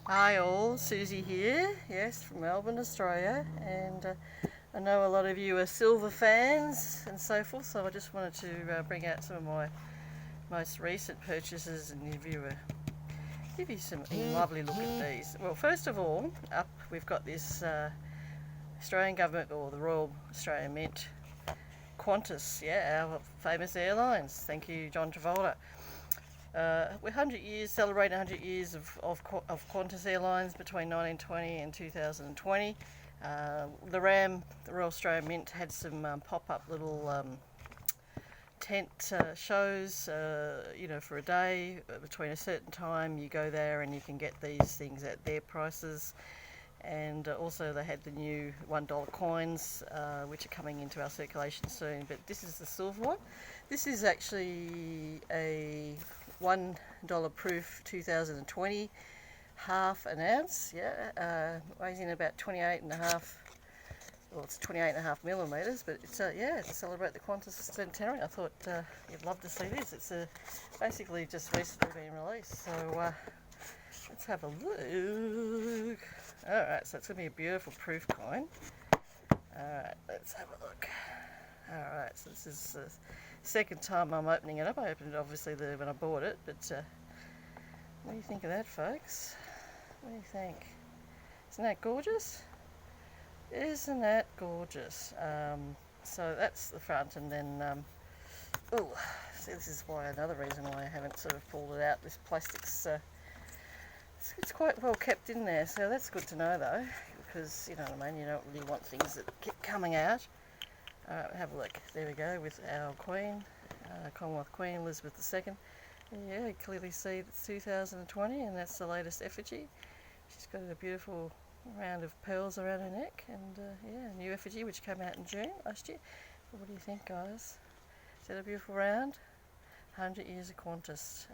Hi all, Susie here, yes, from Melbourne, Australia, and I know a lot of you are silver fans and so forth, so I just wanted to bring out some of my most recent purchases and give you some lovely look at these. Well, first of all, up we've got this Australian government, or the Royal Australian Mint, Qantas, yeah, our famous airlines. Thank you, John Travolta. We're 100 years, celebrating 100 years of Qantas Airlines between 1920 and 2020. The Royal Australian Mint, had some pop-up little tent shows, for a day. Between a certain time you go there and you can get these things at their prices. And also they had the new $1 coins, which are coming into our circulation soon. But this is the silver one. This is actually a $1 proof 2020, half an ounce, weighing about 28.5. Well, it's 28.5 millimeters, but it's to celebrate the Qantas centenary. I thought you'd love to see this. It's basically just recently been released. So let's have a look. Alright, so it's going to be a beautiful proof coin. Alright, let's have a look. Alright, so this is the second time I'm opening it up. I opened it obviously when I bought it, but what do you think of that, folks? What do you think? Isn't that gorgeous? Isn't that gorgeous? So that's the front, and then see, this is another reason why I haven't sort of pulled it out. This plastic's it's quite well kept in there, so that's good to know though, because you know what I mean, you don't really want things that keep coming out. Have a look. There we go, with our Queen, Commonwealth Queen Elizabeth II. Yeah, you clearly see it's 2020, and that's the latest effigy. She's got a beautiful round of pearls around her neck, and a new effigy which came out in June last year. What do you think, guys? Is that a beautiful round? 100 years of Qantas.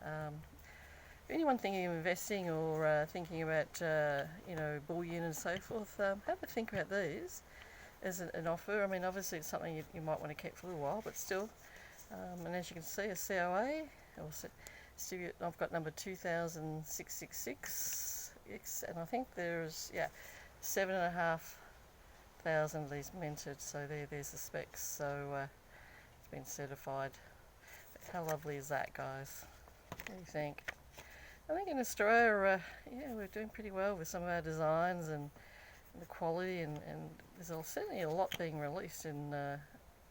Anyone thinking of investing or thinking about bullion and so forth, have a think about these as an offer. I mean, obviously it's something you might want to keep for a little while, but still. And as you can see, a COA, I've got number 2666, and I think there's 7,500 of these minted. So there's the specs. So it's been certified. How lovely is that, guys? What do you think? I think in Australia, we're doing pretty well with some of our designs and the quality, and there's certainly a lot being released in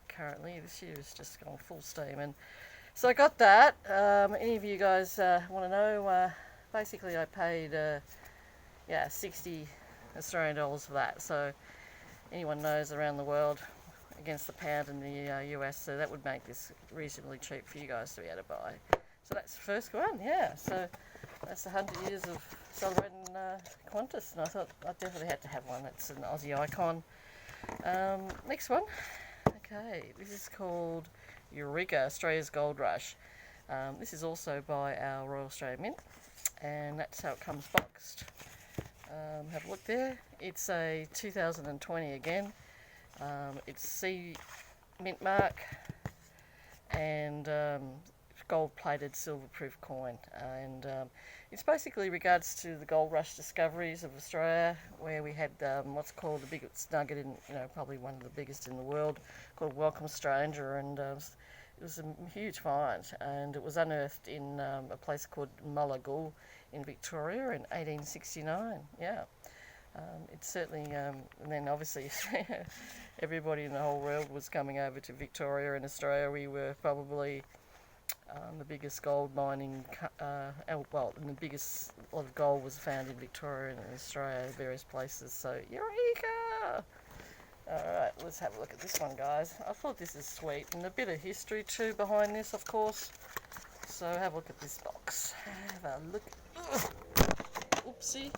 currently. This year is just gone full steam, and so I got that. Any of you guys want to know? Basically, I paid 60 Australian dollars for that. So anyone knows around the world against the pound in the US, so that would make this reasonably cheap for you guys to be able to buy. So that's the first one, so that's 100 years of celebrating Qantas, and I thought I definitely had to have one. It's an Aussie icon. Next one. Okay, this is called Eureka, Australia's Gold Rush. This is also by our Royal Australian Mint, and that's how it comes boxed. Have a look there. It's a 2020 again. It's C mint mark, and gold-plated silver-proof coin, and it's basically regards to the gold rush discoveries of Australia, where we had what's called the biggest nugget in, probably one of the biggest in the world, called Welcome Stranger, and it was a huge find, and it was unearthed in a place called Mullagool in Victoria in 1869. It's certainly, and then obviously everybody in the whole world was coming over to Victoria and Australia. We were probably the biggest gold mining, and the biggest lot of gold was found in Victoria and Australia, various places. So, Eureka! Alright, let's have a look at this one, guys. I thought this is sweet, and a bit of history too behind this, of course. So, have a look at this box. Have a look. Oopsie.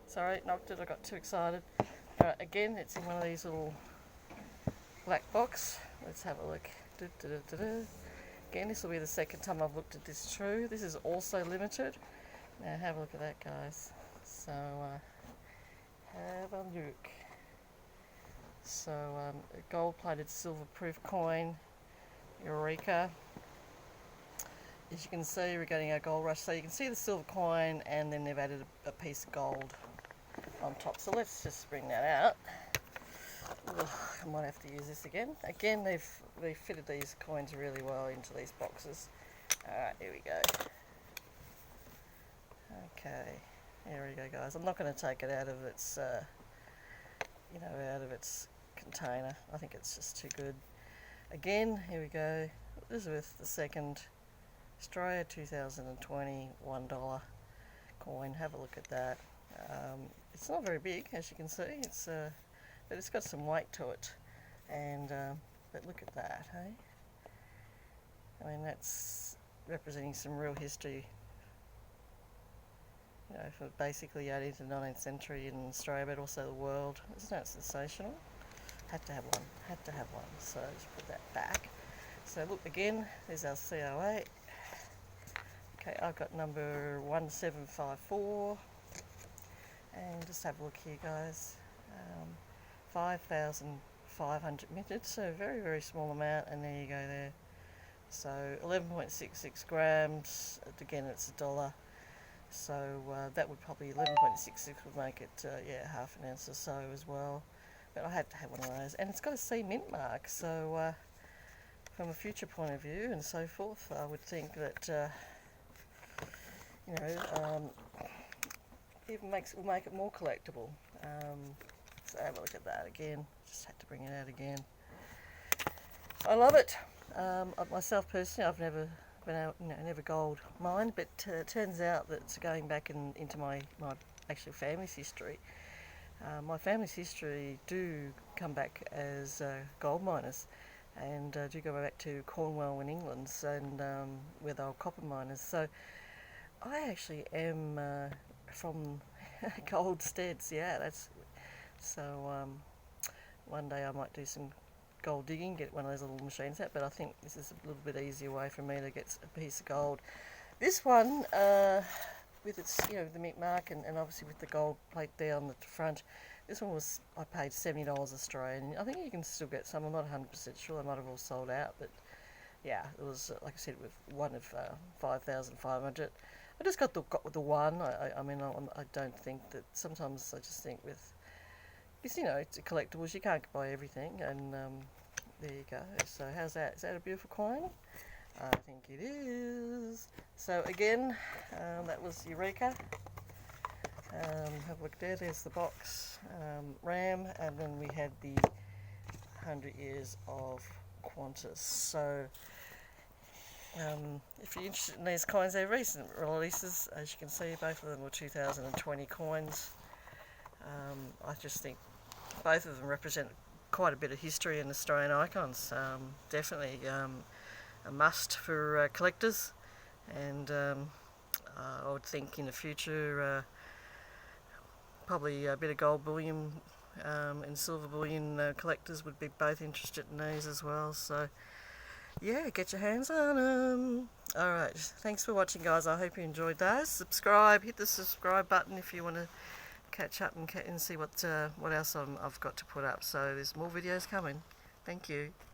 Sorry, knocked it. I got too excited. Alright, again, it's in one of these little black box. Let's have a look. Again, this will be the second time I've looked at this too. This is also limited. Now have a look at that, guys. So have a look. So a gold-plated silver-proof coin, Eureka. as you can see, we're getting our gold rush. So you can see the silver coin, and then they've added a piece of gold on top. So let's just bring that out. Ugh, I might have to use this again. Again, they've fitted these coins really well into these boxes. Alright, here we go. Okay, here we go, guys. I'm not going to take it out of its, out of its container. I think it's just too good. Again, here we go. Elizabeth II, Australia 2020 $1 coin. Have a look at that. It's not very big, as you can see. It's but it's got some weight to it. And but look at that, hey? I mean, that's representing some real history. You know, for basically 18th and 19th century in Australia, but also the world. Isn't that sensational? Had to have one. Had to have one. So just put that back. So look again. There's our CO8. Okay, I've got number 1754. And just have a look here, guys. 5,500 minted. So very, very small amount. And there you go there. So 11.66 grams. Again, it's $1. So that would probably 11.66 would make it half an ounce or so as well. But I had to have one of those, and it's got a C mint mark. So from a future point of view and so forth, I would think that even will make it more collectible. So have a look at that again. Just had to bring it out again. I love it. Myself personally, I've never been out, never gold mined, but it turns out that it's going back into my actual family's history. My family's history do come back as gold miners, and do go back to Cornwall in England, and where they were copper miners. So I actually am from Goldsteads. Yeah, that's so. One day I might do some gold digging, get one of those little machines out, but I think this is a little bit easier way for me to get a piece of gold. This one, with its, the mint mark and obviously with the gold plate there on the front, this one I paid $70 Australian. I think you can still get some. I'm not 100% sure. They might have all sold out, but yeah, it was, like I said, with one of 5,500. I just got the one. I mean, I don't think that, sometimes I just think with, because it's collectibles, you can't buy everything, and there you go. So how's that? Is that a beautiful coin? I think it is. So again, that was Eureka. Have a look there. There's the box, RAM, and then we had the 100 years of Qantas. So if you're interested in these coins, they're recent releases. As you can see, both of them were 2020 coins. I just think both of them represent quite a bit of history in Australian icons. Definitely a must for collectors, and I would think in the future probably a bit of gold bullion and silver bullion collectors would be both interested in these as well. So yeah, get your hands on them. Alright, thanks for watching, guys. I hope you enjoyed those. Subscribe, hit the subscribe button if you want to catch up and see what else I've got to put up. So there's more videos coming. Thank you.